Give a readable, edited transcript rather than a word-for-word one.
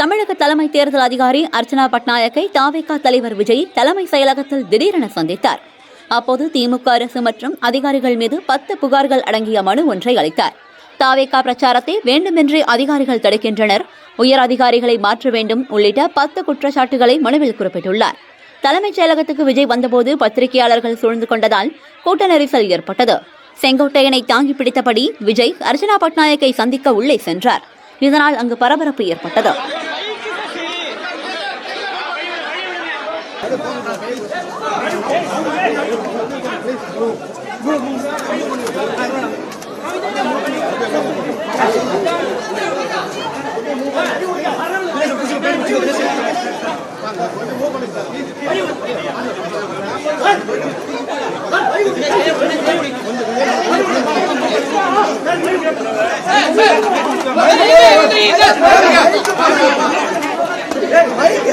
தமிழக தலைமை தேர்தல் அதிகாரி அர்ச்சனா பட்நாயக்கை தாவேகா தலைவர் விஜய் தலைமை செயலகத்தில் திடீரென சந்தித்தார். அப்போது திமுக அரசு மற்றும் அதிகாரிகள் மீது 10 புகார்கள் அடங்கிய மனு ஒன்றை அளித்தார். தாவேகா பிரச்சாரத்தை வேண்டுமென்றே அதிகாரிகள் தடுக்கின்றனர், உயர் அதிகாரிகளை மாற்ற வேண்டும் உள்ளிட்ட 10 குற்றச்சாட்டுகளை மனுவில் குறிப்பிட்டுள்ளார். தலைமைச் செயலகத்துக்கு விஜய் வந்தபோது பத்திரிகையாளர்கள் சூழ்ந்து கொண்டதால் கூட்ட நெரிசல் ஏற்பட்டது. செங்கோட்டையனை தாங்கி பிடித்தபடி விஜய் அர்ச்சனா பட்நாயக்கை சந்திக்க உள்ளே சென்றார். இதனால் அங்கு பரபரப்பு ஏற்பட்டது. Hey!